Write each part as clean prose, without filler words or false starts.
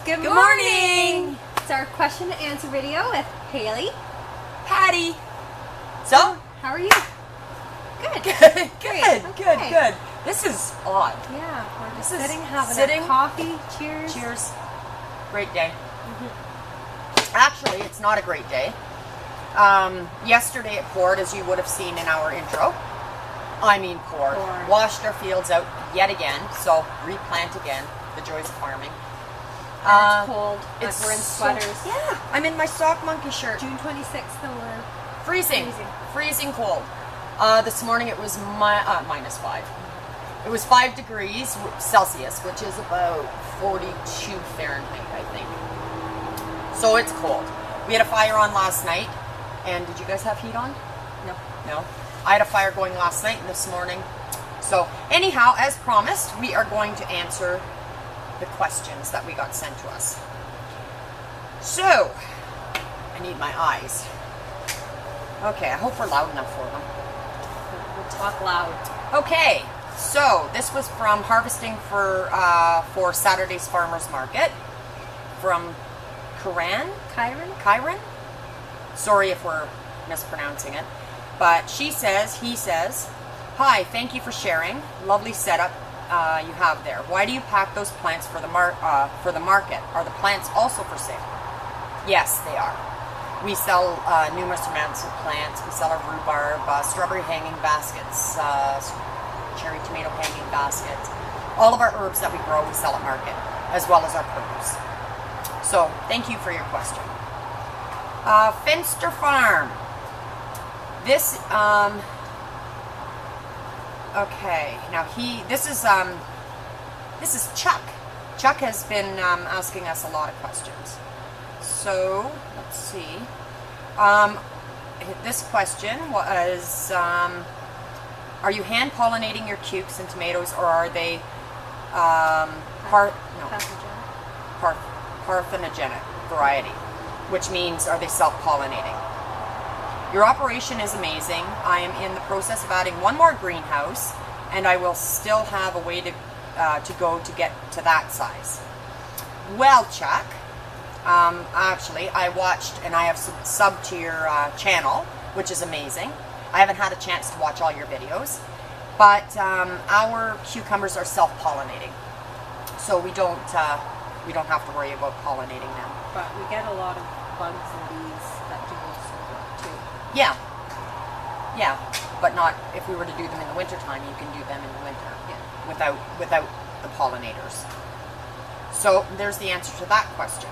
Good morning! It's our question and answer video with Haley. Patty. So? How are you? Good. Good. This is odd. Yeah, we're just This is sitting, having sitting. a coffee. Cheers. Cheers. Great day. Actually, it's not a great day. Yesterday it poured, as you would have seen in our intro. I mean poured. Washed our fields out yet again, so replant again. The joys of farming. It's cold. It's we're in sweaters. Yeah, I'm in my sock monkey shirt. June 26th and we're Freezing cold. This morning it was minus 5. It was 5 degrees Celsius, which is about 42 Fahrenheit, I think. So it's cold. We had a fire on last night, and did you guys have heat on? No. I had a fire going last night and this morning. So anyhow, as promised, we are going to answer the questions that we got sent to us. So, I need my eyes. Okay, I hope we're loud enough for them. We'll talk loud. Okay, so this was from Harvesting for Saturday's Farmers Market from Kyron? Sorry if we're mispronouncing it. But he says, "Hi, thank you for sharing. Lovely setup you have there. Why do you pack those plants for the market? Are the plants also for sale?" Yes, they are. We sell numerous amounts of plants. We sell our rhubarb, strawberry hanging baskets, cherry tomato hanging baskets. All of our herbs that we grow, we sell at market, as well as our produce. So, thank you for your question. Finster Farm. This, okay, now this is Chuck. Chuck has been asking us a lot of questions. So, let's see. This question was, are you hand pollinating your cukes and tomatoes, or are they parthenogenic variety, which means are they self-pollinating? Your operation is amazing. I am in the process of adding one more greenhouse, and I will still have a way to go to get to that size. Well, Chuck, actually, I watched, and I have subbed to your channel, which is amazing. I haven't had a chance to watch all your videos, but our cucumbers are self-pollinating, so we don't have to worry about pollinating them. But we get a lot of bugs and bees that do most of the work too. Yeah, but not if we were to do them in the wintertime. You can do them in the winter without the pollinators. So there's the answer to that question.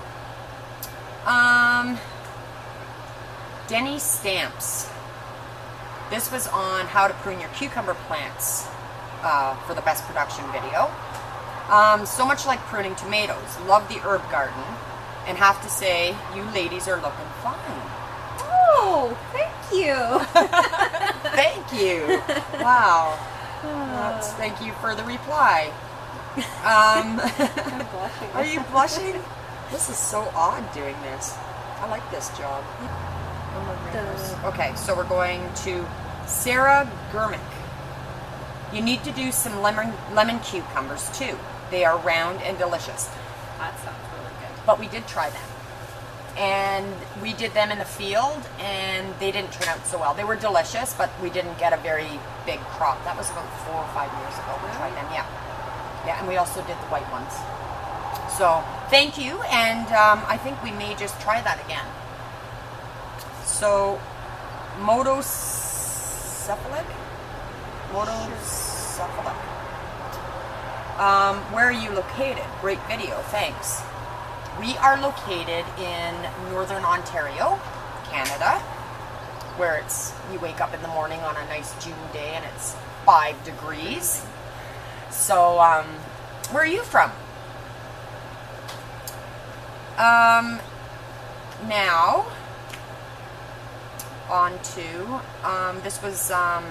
Denny Stamps. This was on how to prune your cucumber plants for the best production video. So much like pruning tomatoes. Love the herb garden, and have to say, you ladies are looking fine. Oh, thank you. Thank you. Wow. Thank you for the reply. I'm blushing. Are you blushing? This is so odd doing this. I like this job. Okay, so we're going to Sarah Gurmick. You need to do some lemon cucumbers too. They are round and delicious. That sounds really good. But we did try them. And we did them in the field, and they didn't turn out so well. They were delicious, but we didn't get a very big crop. That was about 4 or 5 years ago we tried them, yeah. Yeah, and we also did the white ones. So, thank you, and I think we may just try that again. So, Motocephalic? Where are you located? Great video, thanks. We are located in Northern Ontario, Canada, where you wake up in the morning on a nice June day and it's 5 degrees. So, where are you from? Now, on to, this was, on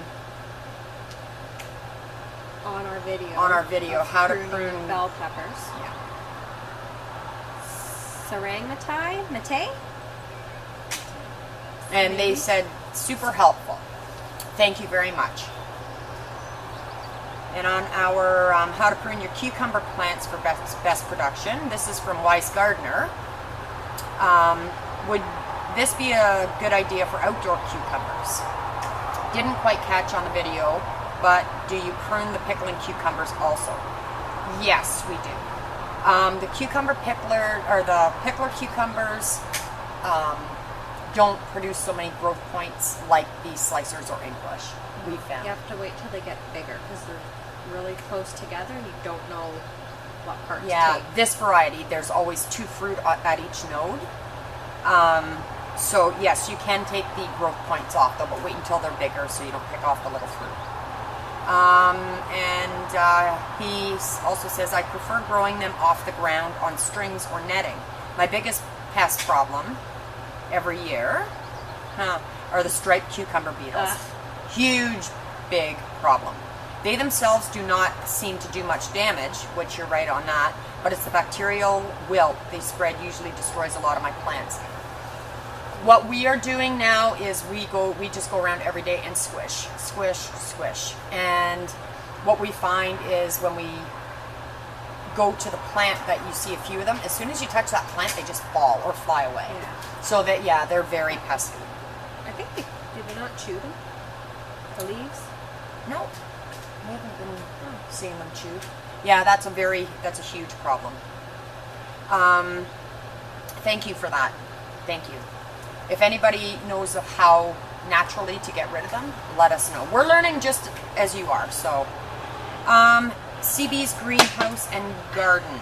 our video, how to prune bell peppers. Yeah. Sarang Mate? And they said super helpful. Thank you very much. And on our how to prune your cucumber plants for best production, this is from Wise Gardener. Would this be a good idea for outdoor cucumbers? Didn't quite catch on the video, but do you prune the pickling cucumbers also? Yes, we do. The cucumber pickler, or the pickler cucumbers, don't produce so many growth points like these slicers or English, we found. You have to wait till they get bigger because they're really close together and you don't know what part to take. This variety, there's always 2 fruit at each node. So yes, you can take the growth points off though, but wait until they're bigger so you don't pick off the little fruit. He also says, I prefer growing them off the ground on strings or netting. My biggest pest problem every year are the striped cucumber beetles. Huge, big problem. They themselves do not seem to do much damage, which you're right on that, but it's the bacterial wilt they spread usually destroys a lot of my plants. What we are doing now is we just go around every day and squish, squish, squish. And what we find is when we go to the plant that you see a few of them, as soon as you touch that plant, they just fall or fly away. Yeah. So that, they're very pesky. I think did they not chew them? The leaves? No, we haven't been seeing them chewed. Yeah, that's a huge problem. Thank you for that. Thank you. If anybody knows of how naturally to get rid of them, let us know. We're learning just as you are. So, CB's greenhouse and garden.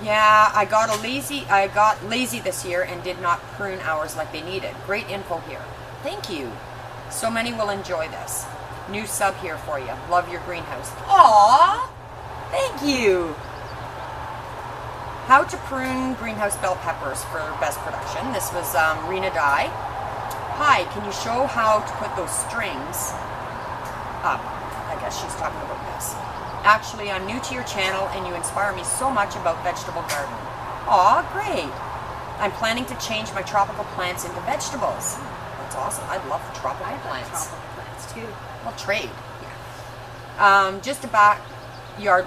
Yeah, I got lazy this year and did not prune ours like they needed. Great info here. Thank you. So many will enjoy this. New sub here for you. Love your greenhouse. Aww! Thank you. How to prune greenhouse bell peppers for best production. This was Rena Dye. Hi, can you show how to put those strings up? I guess she's talking about this. Actually, I'm new to your channel and you inspire me so much about vegetable gardening. Aw, great. I'm planning to change my tropical plants into vegetables. That's awesome. I'd love tropical plants. Tropical plants too. We'll trade. Yeah. Just a backyard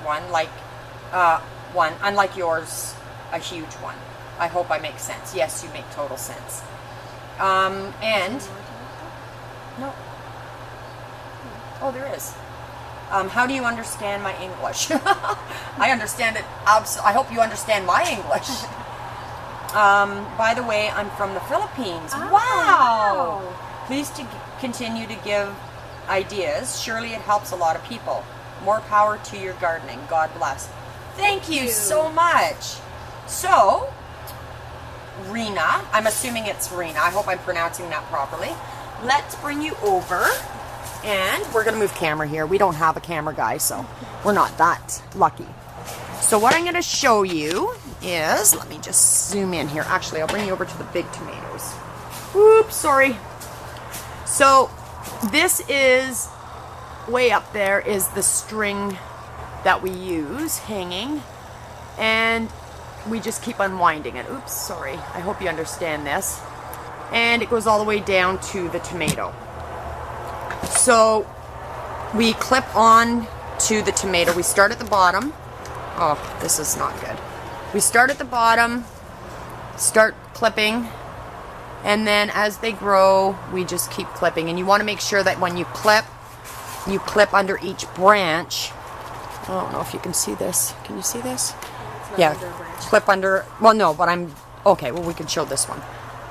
one, unlike yours, a huge one. I hope I make sense. Yes, you make total sense. And no. Oh, there is. How do you understand my English? I understand it. I hope you understand my English. By the way, I'm from the Philippines. Oh, wow. Please continue to give ideas. Surely it helps a lot of people. More power to your gardening. God bless. Thank you so much. So, Rena, I'm assuming it's Rena. I hope I'm pronouncing that properly. Let's bring you over. And we're going to move camera here. We don't have a camera guy, so we're not that lucky. So what I'm going to show you is, let me just zoom in here. Actually, I'll bring you over to the big tomatoes. Oops, sorry. So this is, way up there is the string that we use hanging. And we just keep unwinding it. Oops, sorry. I hope you understand this. And it goes all the way down to the tomato. So we clip on to the tomato. We start at the bottom. Oh, this is not good. We start at the bottom, start clipping, and then as they grow, we just keep clipping. And you want to make sure that when you clip under each branch. I don't know if you can see this. Can you see this? Yeah, clip under, well no, but okay, well we can show this one.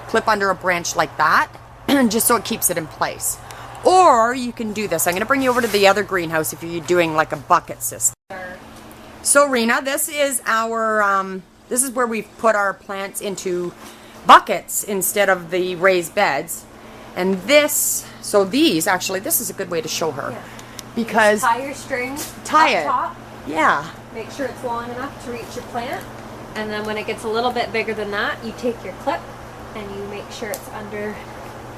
Clip under a branch like that, just so it keeps it in place. Or you can do this. I'm going to bring you over to the other greenhouse if you're doing like a bucket system. So Rena, this is our, this is where we've put our plants into buckets instead of the raised beds. And this, so these, actually, this is a good way to show her. Yeah. Because tie your string up top. Yeah. Make sure it's long enough to reach your plant. And then when it gets a little bit bigger than that, you take your clip and you make sure it's under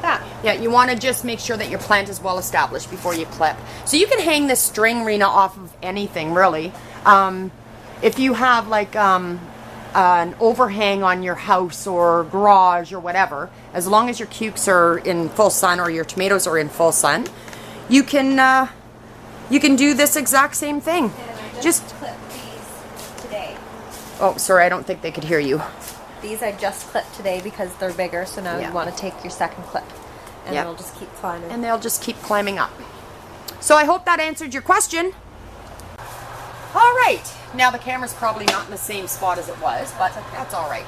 that. Yeah, you want to just make sure that your plant is well established before you clip. So you can hang this string, Rena, off of anything, really. If you have like an overhang on your house or garage or whatever, as long as your cukes are in full sun or your tomatoes are in full sun, you can you can do this exact same thing. And I Just clipped these today. oh, sorry, I don't think they could hear you. These I just clipped today because they're bigger, so now Yeah. you want to take your second clip. And Yep. it'll just keep climbing. And they'll just keep climbing up. So I hope that answered your question. All right, now the camera's probably not in the same spot as it was, but that's all right.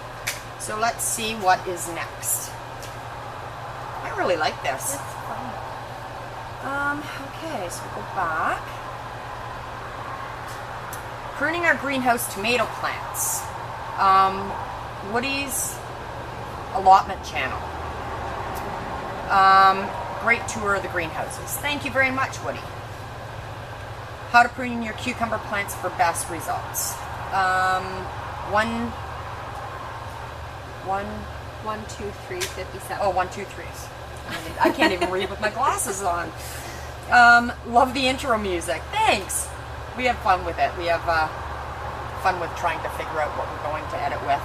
So let's see what is next. I really like this. It's fun. Okay, so we'll go back. Pruning our greenhouse tomato plants. Woody's allotment channel. Great tour of the greenhouses. Thank you very much, Woody. How to prune your cucumber plants for best results. One, 1, 2, 3, 57. oh, 1, 2, 3. I can't even read with my glasses on. Love the intro music. Thanks. We have fun with it. We have fun with trying to figure out what we're going to edit with.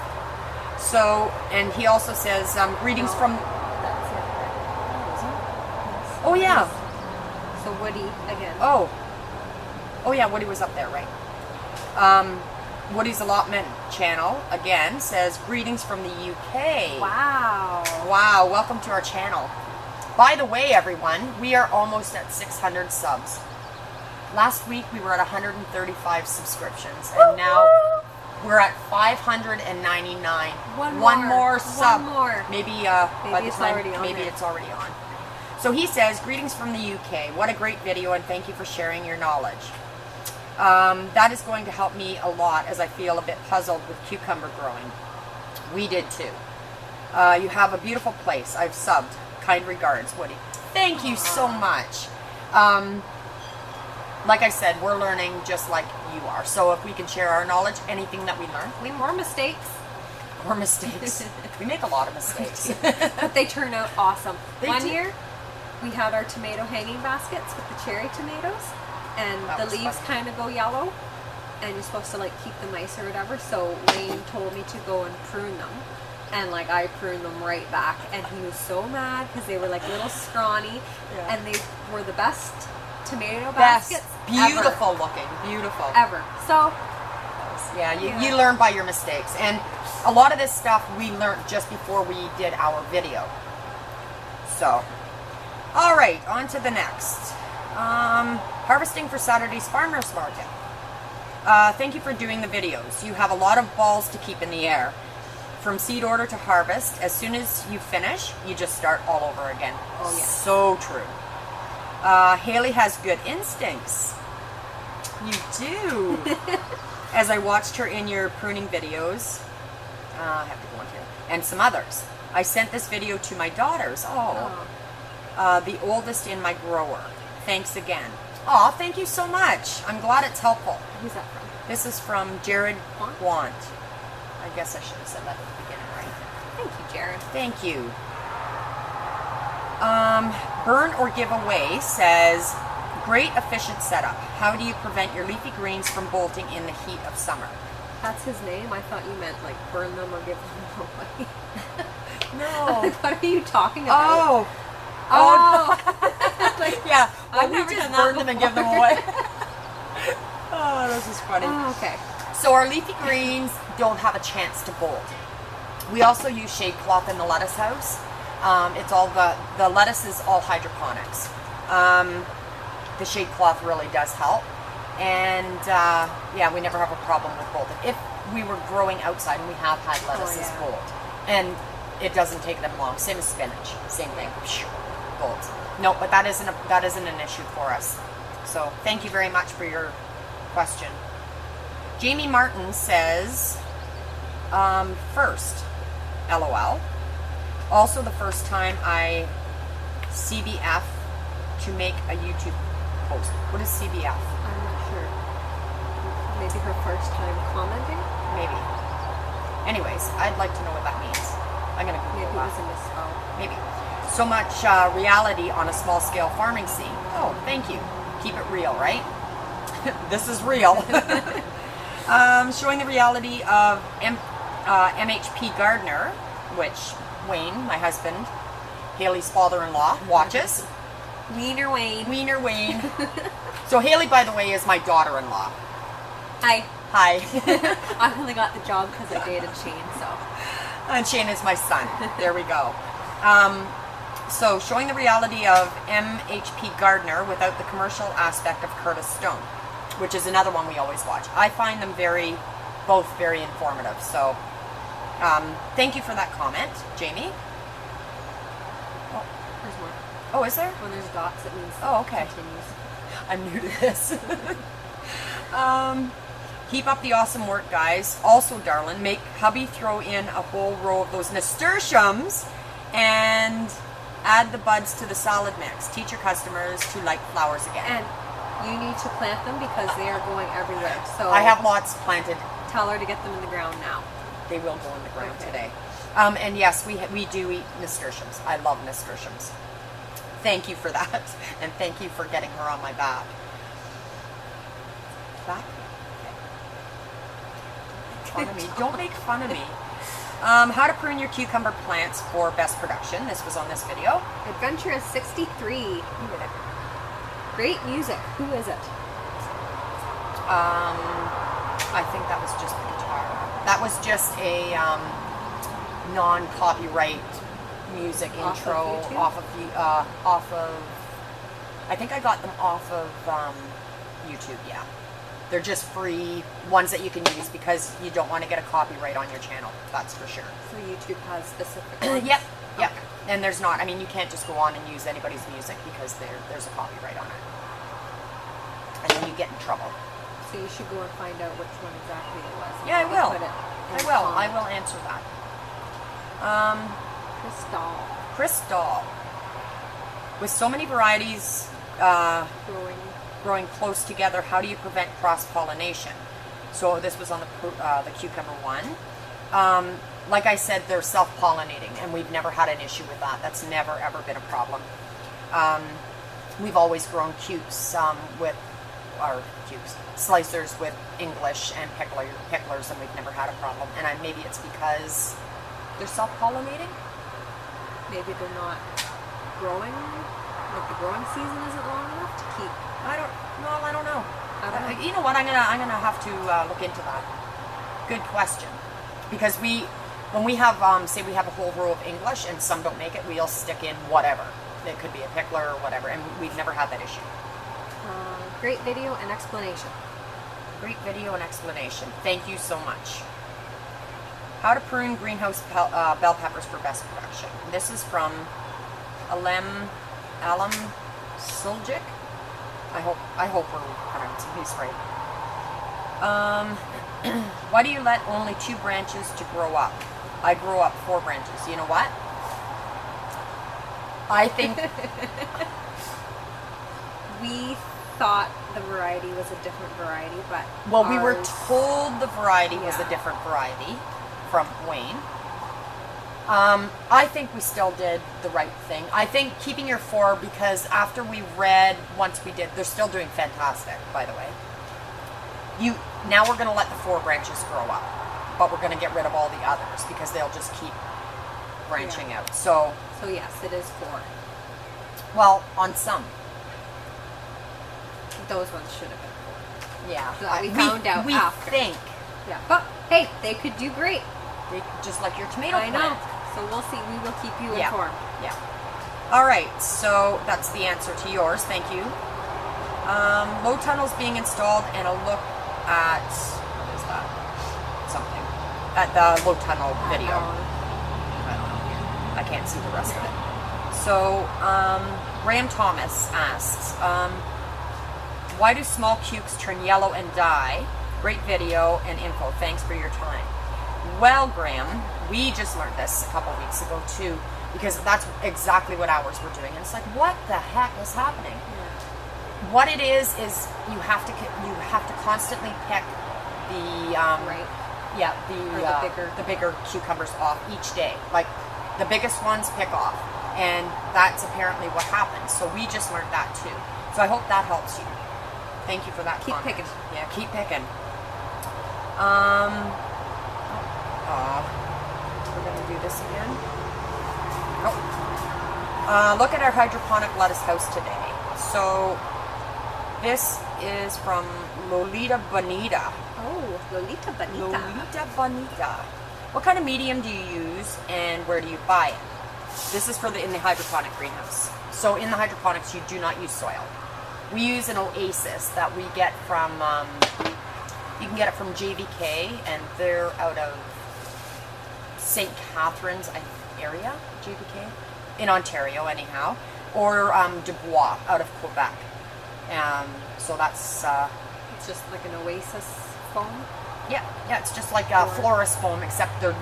So, and he also says, greetings from... That's it. Oh, yeah. So Woody again. Oh. Oh, yeah, Woody was up there, right? Woody's allotment channel, again, says, greetings from the UK. Wow. Wow, welcome to our channel. By the way, everyone, we are almost at 600 subs. Last week, we were at 135 subscriptions, and now we're at 599. One more sub. One more. Maybe by the it's time, already on maybe there. it's already on. So he says, greetings from the UK. What a great video, and thank you for sharing your knowledge. That is going to help me a lot as I feel a bit puzzled with cucumber growing. We did too. You have a beautiful place. I've subbed. Kind regards, Woody. Thank you so much. Like I said, we're learning just like you are. So if we can share our knowledge, anything that we learn. More mistakes. More mistakes. We make a lot of mistakes. But they turn out awesome. They One do. year, we had our tomato hanging baskets with the cherry tomatoes, and That the was leaves fun. kind of go yellow, and you're supposed to like keep them nice or whatever. So Wayne told me to go and prune them, and like I pruned them right back, and he was so mad because they were like little scrawny, Yeah. and they were the best tomato Best. baskets Beautiful looking. Beautiful. ever. So Yeah, you learn by your mistakes. And a lot of this stuff we learned just before we did our video. So, all right, on to the next. Harvesting for Saturday's Farmers Market. Thank you for doing the videos. You have a lot of balls to keep in the air. From seed order to harvest, as soon as you finish, you just start all over again. Oh, yeah. So true. Haley has good instincts. You do. As I watched her in your pruning videos, I have to go on here, and some others. I sent this video to my daughters. The oldest in my grower. Thanks again. Aw, thank you so much. I'm glad it's helpful. who's that from? This is from Jared Want? Want. I guess I should have said that at the beginning, right? Thank you, Jared. Thank you. Burn or Give Away says, great efficient setup. How do you prevent your leafy greens from bolting in the heat of summer? That's his name? I thought you meant like burn them or give them away. No. What are you talking about? Oh. Oh. Like, Yeah. Well, I've we never just done that burn them and give them away. Oh, this is funny. oh, okay. So our leafy greens don't have a chance to bolt. We also use shade cloth in the lettuce house. It's all the lettuce is all hydroponics. The shade cloth really does help. And yeah, we never have a problem with bolting. If we were growing outside, and we have had lettuces yeah. bolt, and it doesn't take them long. Same as spinach, same thing, bolt. No, but that isn't an issue for us. So thank you very much for your question. Jamie Martin says, first, LOL. Also the first time I CBF to make a YouTube post. What is CBF? I'm not sure. Maybe her first time commenting? Maybe. Anyways, I'd like to know what that means. I'm going to Maybe Google it was that. a misspell. Maybe. So much reality on a small scale farming scene. Oh, thank you. Keep it real, right? This is real. Showing the reality of MHP Gardener, which Wayne, my husband, Haley's father-in-law, watches. Wiener Wayne. Wiener Wayne. So Haley, by the way, is my daughter-in-law. Hi. Hi. I only got the job because I dated Shane, so. And Shane is my son. There we go. So showing the reality of MHP Gardner without the commercial aspect of Curtis Stone, which is another one we always watch. I find them both very informative. So thank you for that comment, Jamie. There's more. Oh, is there? When there's dots, it means okay. continues. I'm new to this. Keep up the awesome work, guys. Also, darling, make hubby throw in a whole row of those nasturtiums and add the buds to the salad mix. Teach your customers to like flowers again. And you need to plant them because they are going everywhere. So I have lots planted. Tell her to get them in the ground now. They will go in the ground today. And yes, we do eat nasturtiums. I love nasturtiums. Thank you for that. And thank you for getting her on my back. Back? Fun of me. Don't make fun of me. How to prune your cucumber plants for best production. This was on this video. Adventurous 63. Who did it? Great music. Who is it? I think that was just the guitar. That was just a non-copyright music intro off of. I think I got them off of YouTube. Yeah. They're just free ones that you can use because you don't want to get a copyright on your channel. That's for sure. So YouTube has specific ones? Yep. Yep. Okay. And there's not. I mean, you can't just go on and use anybody's music because there's a copyright on it. And then you get in trouble. So you should go and find out which one exactly it was. Yeah, I will. I will answer that. Crystal. With so many varieties growing close together, how do you prevent cross-pollination? So this was on the cucumber one. Like I said, they're self-pollinating, and we've never had an issue with that. That's never, ever been a problem. We've always grown slicers with English and picklers, and we've never had a problem. And maybe it's because they're self-pollinating? Maybe they're not growing, like the growing season isn't long enough to keep. I don't know. know. You know what? I'm gonna have to look into that. Good question. Because when we have say we have a whole row of English and some don't make it, we'll stick in whatever. It could be a pickler or whatever, and we've never had that issue. Great video and explanation. Great video and explanation. Thank you so much. How to prune greenhouse bell peppers for best production. This is from Alam Suljic. I hope we're pronouncing these right. Why do you let only 2 branches to grow up? I grow up 4 branches. You know what? I think we thought the variety was a different variety, but we were told the variety was a different variety from Wayne. I think we still did the right thing. I think keeping your 4, because after we read, once we did, they're still doing fantastic, by the way. Now we're going to let the 4 branches grow up, but we're going to get rid of all the others because they'll just keep branching out. So yes, it is 4. Well, on some. Those ones should have been 4. Yeah. So we found out after. We think. Yeah. But hey, they could do great. They just like your tomato plant. I know. So we'll see. We will keep you informed. Yeah. All right. So that's the answer to yours. Thank you. Low tunnels being installed, and a look at what is that? Something at the low tunnel video. I don't know. I can't see the rest of it. So Graham Thomas asks, why do small cukes turn yellow and die? Great video and info. Thanks for your time. Well, Graham, we just learned this a couple weeks ago too, because that's exactly what ours were doing. And it's like, what the heck is happening? Yeah. What it is you have to constantly pick the bigger cucumbers off each day. Like the biggest ones pick off, and that's apparently what happens. So we just learned that too. So I hope that helps you. Thank you for that. Keep comment. picking. Yeah, keep picking. We're going to do this again. Look at our hydroponic lettuce house today. So This is from Lolita Bonita. Oh, Lolita Bonita. Lolita Bonita. What kind of medium do you use and where do you buy it? This is for in the hydroponic greenhouse. So in the hydroponics, you do not use soil. We use an Oasis that we get from, you can get it from JVK, and they're out of St. Catharines area, JVK, in Ontario anyhow, or Dubois out of Quebec. So that's... it's just like an Oasis foam? Yeah, it's just like a florist foam, except they're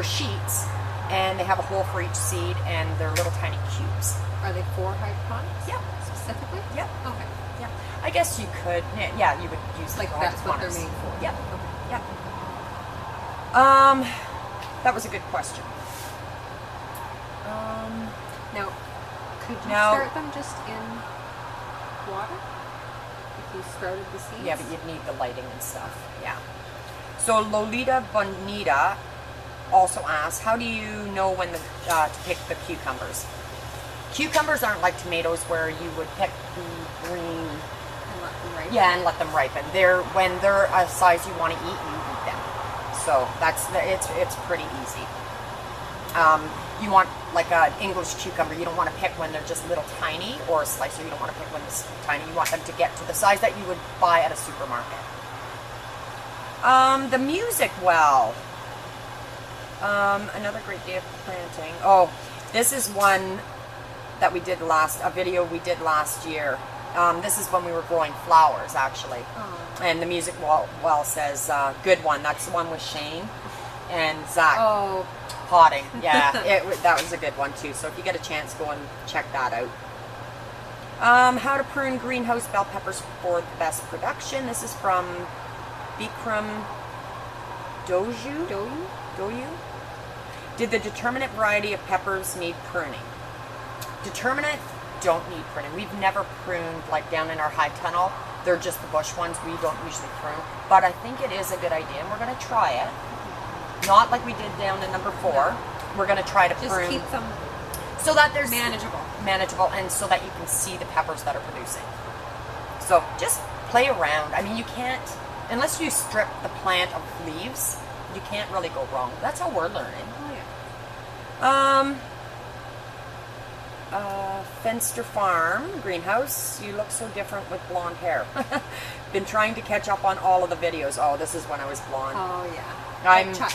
sheets, and they have a hole for each seed, and they're little tiny cubes. Are they for hydroponics? Yeah. Specifically? Yeah. Okay. Yeah. I guess you could, yeah, you would use like that's what they're made for. Yeah. Okay. Yeah. That was a good question. Now, could you start them just in water? If you sprouted the seeds? Yeah, but you'd need the lighting and stuff. Yeah. So Lolita Bonita also asks, how do you know when to pick the cucumbers? Cucumbers aren't like tomatoes where you would pick the green and let them ripen. Yeah, and let them ripen. When they're a size you want to eat, you eat them. So it's pretty easy. You want like an English cucumber, you don't want to pick when they're just little tiny, or a slicer, you don't want to pick when it's tiny. You want them to get to the size that you would buy at a supermarket. The music well. Another great day of planting. Oh, this is one that we did a video we did last year. This is when we were growing flowers, actually. Oh. And the music well says, good one. That's the one with Shane and Zach. Oh. Potting. Yeah, that was a good one too. So if you get a chance, go and check that out. How to prune greenhouse bell peppers for the best production. This is from Bikram Doyu. Did the Determinant variety of peppers need pruning? Determinant don't need pruning. We've never pruned like down in our high tunnel. They're just the bush ones. We don't usually prune. But I think it is a good idea, and we're going to try it. Not like we did down in number 4. No. We're going to try to prune. Just keep them so that there's manageable, and so that you can see the peppers that are producing. So just play around. I mean, you can't, unless you strip the plant of leaves, you can't really go wrong. That's how we're learning. Oh yeah. Fenster Farm greenhouse. You look so different with blonde hair. Been trying to catch up on all of the videos. Oh, this is when I was blonde. Oh yeah. Chuck.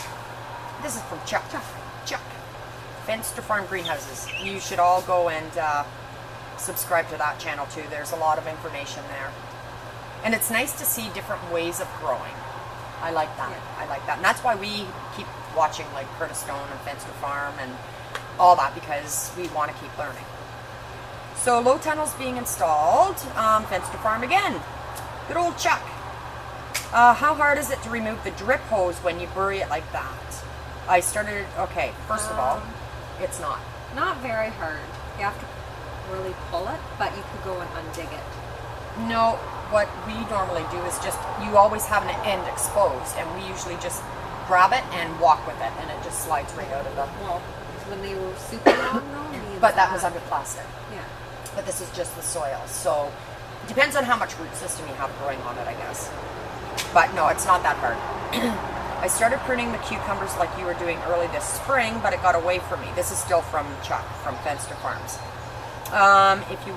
This is from Chuck. Fenster Farm greenhouses. You should all go and subscribe to that channel too. There's a lot of information there, and it's nice to see different ways of growing. I like that. Yeah. I like that, and that's why we keep watching like Curtis Stone and Fenster Farm and all that, because we want to keep learning. So low tunnels being installed. Fenster Farm again. Good old Chuck. How hard is it to remove the drip hose when you bury it like that? I started, okay, first of all, it's not. Not very hard. You have to really pull it, but you could go and undig it. No, what we normally do is just, you always have an end exposed, and we usually just grab it and walk with it, and it just slides right out of the... Well, when they were super long though, but that was under plastic. Yeah. But this is just the soil, so it depends on how much root system you have growing on it, I guess. But no, it's not that hard. I started pruning the cucumbers like you were doing early this spring, but it got away from me. This is still from Chuck, from Fenster Farms. If you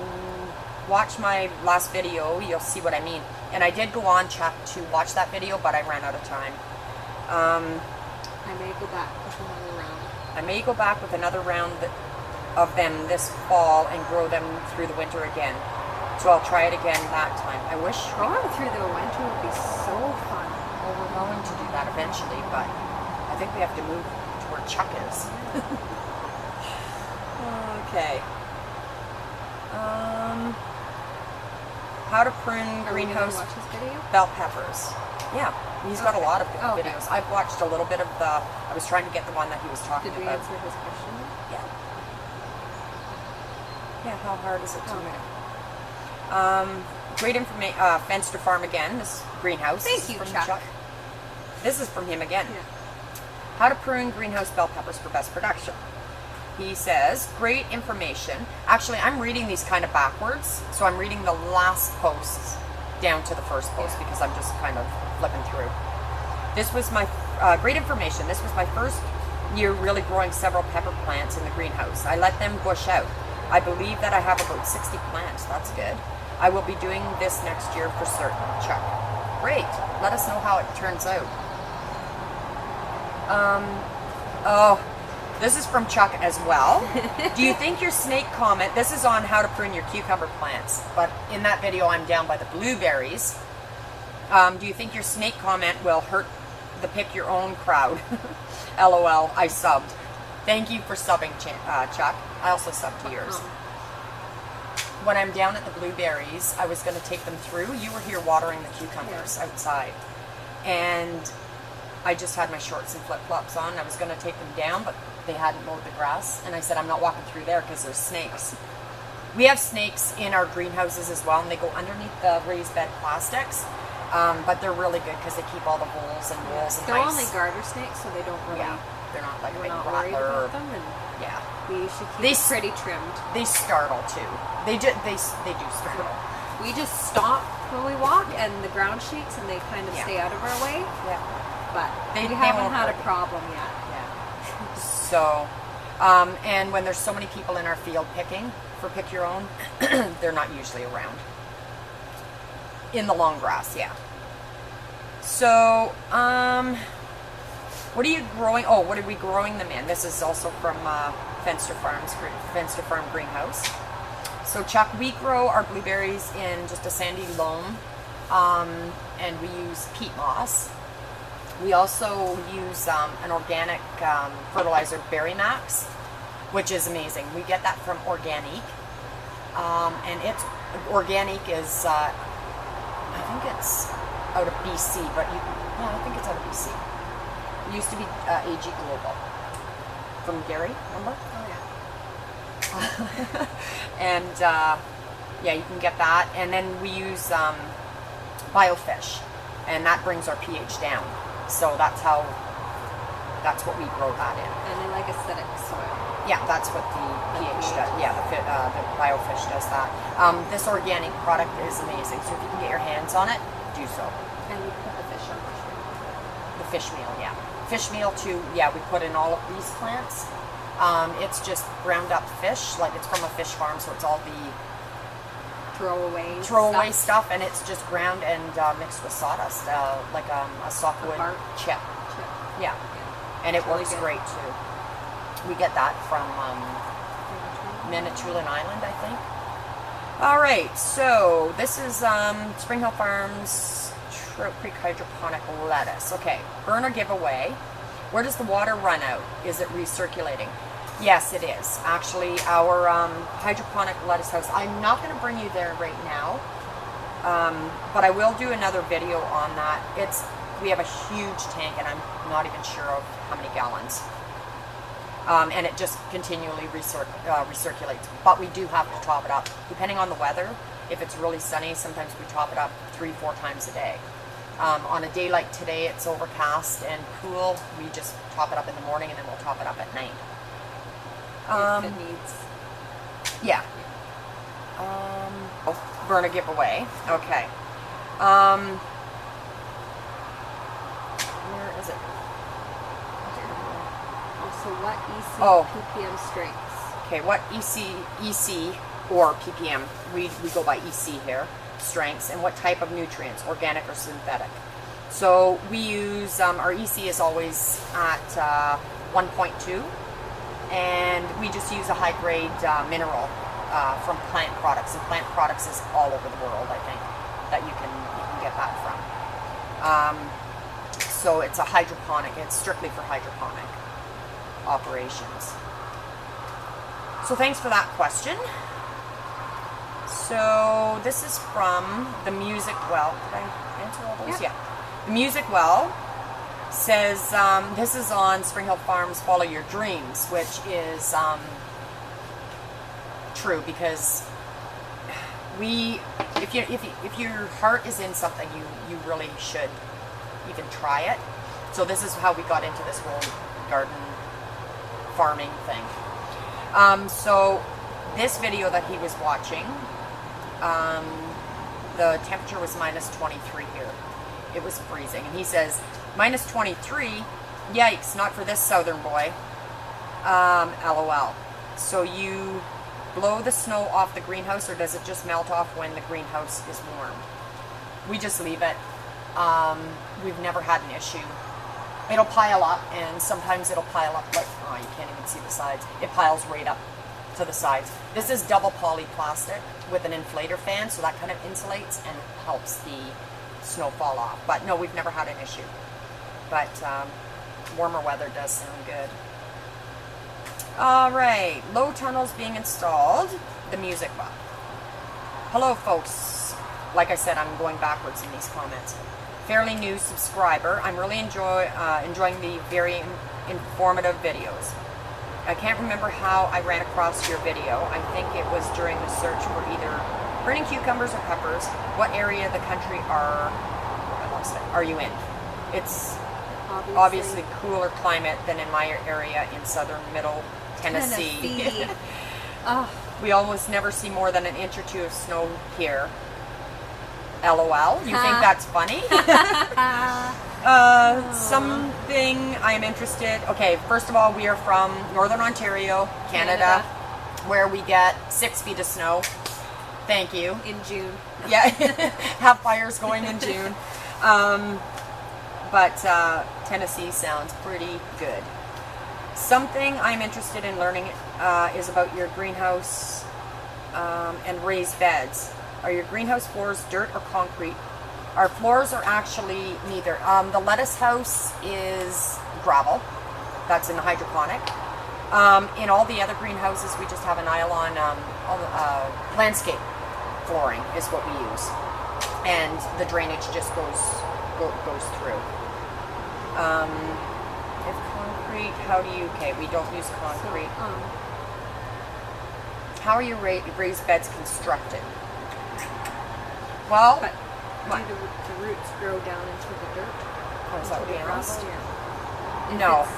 watch my last video, you'll see what I mean. And I did go on, Chuck, to watch that video, but I ran out of time. I may go back with another round. I may go back with another round of them this fall and grow them through the winter again. So I'll try it again that time. I wish growing through the winter would be so fun. Well, we're going to do that eventually, but I think we have to move to where Chuck is. Okay. How to prune greenhouse bell peppers. Yeah, he's got a lot of good videos. I've watched a little bit of I was trying to get the one that he was talking about. Did we answer his question? Yeah. Yeah, how hard is it to make? Great information. Fenster Farm again. This greenhouse. Thank you, Chuck. This is from him again. Yeah. How to prune greenhouse bell peppers for best production. He says, great information. Actually, I'm reading these kind of backwards, so I'm reading the last posts down to the first post because I'm just kind of flipping through. This was my, great information. This was my first year really growing several pepper plants in the greenhouse. I let them bush out. I believe that I have about 60 plants. That's good. I will be doing this next year for certain. Chuck. Great. Let us know how it turns out. Oh, this is from Chuck as well. Do you think your snake comment, this is on how to prune your cucumber plants, but in that video I'm down by the blueberries. Do you think your snake comment will hurt the pick your own crowd? LOL, I subbed. Thank you for subbing, Chuck. I also subbed to yours. When I'm down at the blueberries, I was going to take them through. You were here watering the cucumbers outside. And I just had my shorts and flip-flops on. I was going to take them down, but they hadn't mowed the grass. And I said, I'm not walking through there because there's snakes. We have snakes in our greenhouses as well, and they go underneath the raised bed plastics. But they're really good because they keep all the holes and wolves and they're mice. only garter snakes, so they don't really... Yeah, they're not like a big not worried rattler. about them, and Yeah. we usually keep it pretty trimmed. They startle too. They do startle. We just stop when we walk, and the ground shakes, and they kind of stay out of our way. Yeah. But They we haven't won't had a hurt you. problem yet. Yeah. So, and when there's so many people in our field picking for pick your own, they're not usually around. In the long grass, yeah. So, what are you growing? Oh, what are we growing them in? This is also from Fenster Farm Greenhouse. So Chuck, we grow our blueberries in just a sandy loam, and we use peat moss. We also use an organic fertilizer, Berry Max, which is amazing. We get that from Organique, and it's Organic is I think it's out of BC, but I think it's out of BC. It used to be AG Global from Gary, remember? Oh yeah. And yeah, you can get that. And then we use biofish, and that brings our pH down. So that's what we grow that in. And they like acidic soil. Yeah, that's what the pH does. Yeah, the biofish does that. This organic product is amazing. So if you can get your hands on it, do so. And we put the fish on the shrimp. The fish meal, yeah. Fish meal too, yeah, we put in all of these plants. It's just ground up fish, like it's from a fish farm, so it's all the throwaway stuff, and it's just ground and mixed with sawdust, like a softwood chip. Yeah, and it works great too. We get that from Manitoulin Island, I think. All right, so this is Spring Hill Farms Trout Creek Hydroponic lettuce. Okay, burner giveaway. Where does the water run out? Is it recirculating? Yes, it is. Actually, our hydroponic lettuce house, I'm not going to bring you there right now, but I will do another video on that. We have a huge tank, and I'm not even sure of how many gallons. And it just continually recirculates. But we do have to top it up. Depending on the weather, if it's really sunny, sometimes we top it up 3-4 times a day. On a day like today, it's overcast and cool. We just top it up in the morning, and then we'll top it up at night. If it needs. Yeah. Burn a giveaway. Okay. Where is it? Also, what EC ppm strengths? Okay, what EC or ppm? We go by EC here. Strengths, and what type of nutrients, organic or synthetic. So we use, our EC is always at 1.2, and we just use a high-grade mineral from Plant Products, and Plant Products is all over the world, I think, that you can get that from. So it's a hydroponic, it's strictly for hydroponic operations. So thanks for that question. So this is from the Music Well. Did I answer all those? Yeah. The Music Well says, this is on Spring Hill Farms Follow Your Dreams, which is true, because if your heart is in something, you really should even try it. So this is how we got into this whole garden farming thing. So this video that he was watching, the temperature was minus 23 here. It was freezing. And he says, minus 23? Yikes, not for this southern boy. LOL. So you blow the snow off the greenhouse, or does it just melt off when the greenhouse is warm? We just leave it. We've never had an issue. It'll pile up, and sometimes it'll pile up like, oh, you can't even see the sides. It piles right up to the sides. This is double poly plastic with an inflator fan, so that kind of insulates and helps the snow fall off. But no, we've never had an issue. But warmer weather does sound good. All right, low tunnels being installed. The music well. Hello, folks. Like I said, I'm going backwards in these comments. Fairly new subscriber. I'm really enjoying the very informative videos. I can't remember how I ran across your video. I think it was during the search for either pruning cucumbers or peppers. What area of the country are you in? It's obviously cooler climate than in my area in southern middle Tennessee. Oh. We almost never see more than an inch or two of snow here. LOL. You think that's funny? Something I'm interested. Okay, first of all, we are from Northern Ontario, Canada, where we get 6 feet of snow. Thank you. In June. Yeah, have fires going in June. But Tennessee sounds pretty good. Something I'm interested in learning is about your greenhouse and raised beds. Are your greenhouse floors dirt or concrete? Our floors are actually neither. The lettuce house is gravel. That's in the hydroponic. In all the other greenhouses, we just have a nylon landscape flooring is what we use. And the drainage just goes through. If concrete, how do you, okay, we don't use concrete. How are your raised beds constructed? Well, but do the roots grow down into the dirt? Oh, is that what you asked? Yeah. No.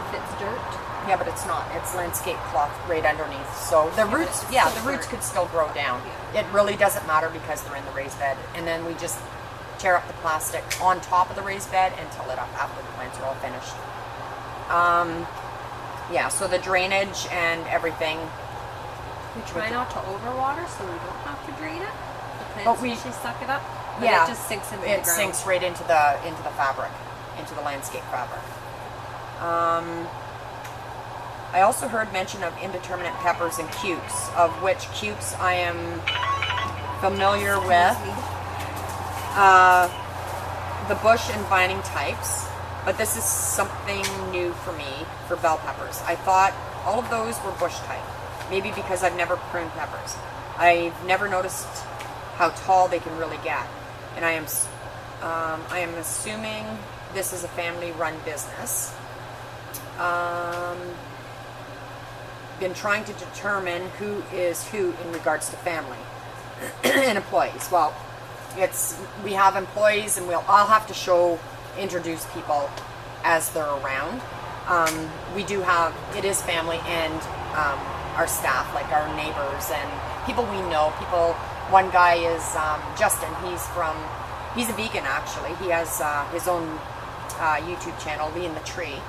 If it's dirt? Yeah, but it's not. It's landscape cloth right underneath. So the roots, the roots could still grow down. Yeah. It really doesn't matter because they're in the raised bed. And then we just tear up the plastic on top of the raised bed and till it up after the plants are all finished. Yeah, so the drainage and everything. We try not to overwater so we don't have to drain it. But we usually suck it up. But yeah, it just sinks into the ground. It sinks right into the fabric, into the landscape fabric. I also heard mention of indeterminate peppers and cukes, of which cukes I am familiar with. The bush and vining types, but this is something new for me for bell peppers. I thought all of those were bush type, maybe because I've never pruned peppers. I've never noticed how tall they can really get, and I am assuming this is a family-run business. Been trying to determine who is who in regards to family and employees. Well, we have employees, and I'll have to introduce people as they're around. We do have, it is family, and our staff, like our neighbors and people we know. One guy is Justin. He's a vegan actually. He has his own YouTube channel, Lee in the Tree,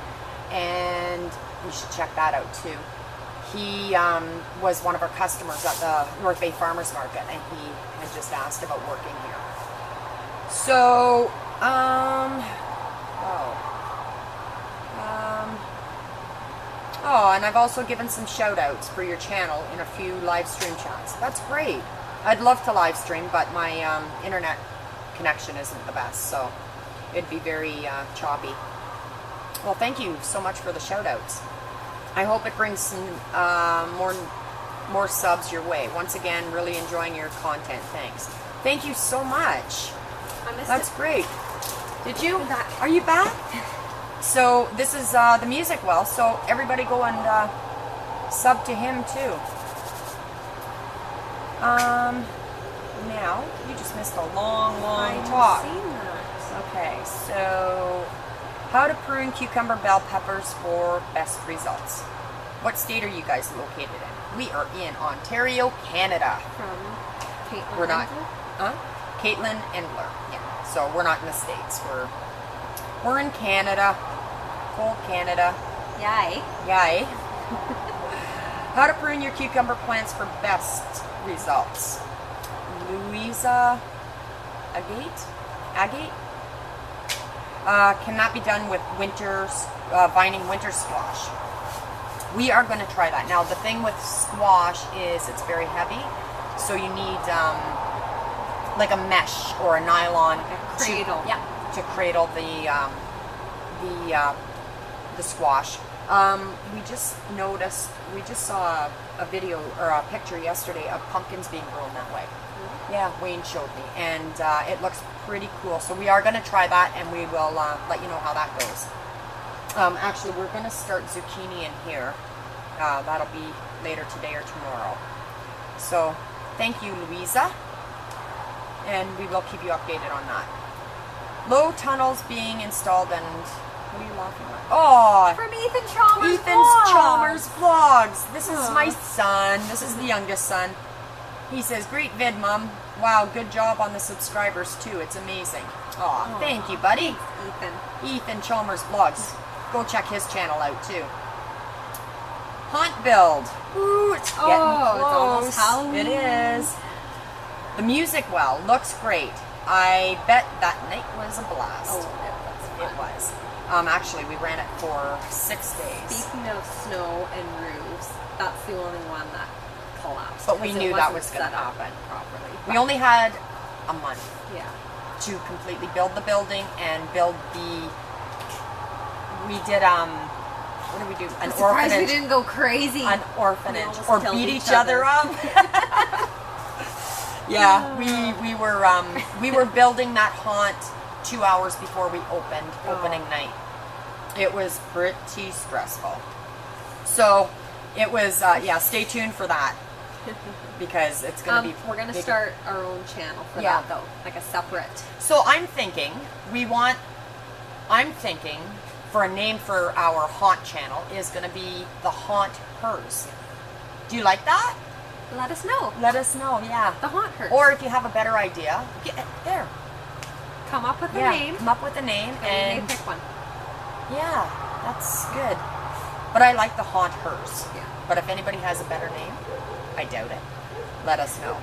and you should check that out too. He was one of our customers at the North Bay Farmers Market, and he had just asked about working here. So, and I've also given some shout outs for your channel in a few live stream chats. That's great. I'd love to live stream, but my internet connection isn't the best, so it'd be very choppy. Well, thank you so much for the shout outs. I hope it brings some more subs your way. Once again, really enjoying your content. Thanks. Thank you so much. That's great. Did you? Are you back? So this is the music well. So everybody go and sub to him too. Now you just missed a long talk. I've seen that. Okay, so how to prune cucumber bell peppers for best results. What state are you guys located in? We are in Ontario, Canada. From Caitlin. We're not. Huh? Caitlin Endler. Yeah. So we're not in the States. We're in Canada. Cold Canada. Yay. Yay. How to prune your cucumber plants for best results. Louisa Agate? Cannot be done with vining winter squash. We are going to try that. Now the thing with squash is it's very heavy, so you need like a mesh or a nylon Cradle. to cradle the squash. We just saw a video or a picture yesterday of pumpkins being grown that way. Yeah, Wayne showed me, and it looks pretty cool. So we are going to try that, and we will let you know how that goes. Actually, we're going to start zucchini in here. That'll be later today or tomorrow. So thank you, Louisa, and we will keep you updated on that. Low tunnels being installed, and what are you laughing at? Oh, From Ethan Chalmers. Ethan's vlog. Chalmers vlogs. This is my son. This is the youngest son. He says, "Great vid, Mom. Wow, good job on the subscribers too. It's amazing." Aw, thank you, buddy. Ethan Chalmers vlogs. Go check his channel out too. Haunt build. Ooh, it's getting close. It's almost Halloween. It is. The music well looks great. I bet that night was a blast. Oh, it was. Actually, we ran it for 6 days. Speaking of snow and roofs, that's the only one that collapsed. But we because knew it that wasn't was going to set up happen. properly. We only had a month Yeah. to completely build the building and build the. We did what did we do? An I'm surprised we orphanage. didn't go crazy. An orphanage We almost or killed beat each each other other. up. Yeah, we were building that haunt 2 hours before we opened opening night. It was pretty stressful. So it was stay tuned for that because it's going to be. We're going to big. start our own channel for that though, like a separate. So I'm thinking for a name for our haunt channel is going to be the Haunt Hers. Do you like that? Let us know. Let us know, yeah. The Haunt Hers. Or if you have a better idea, there. Come up with a name. Come up with a name And and you pick one. yeah, that's good. But I like the Haunt Hers. Yeah. But if anybody has a better name, I doubt it. Let us know.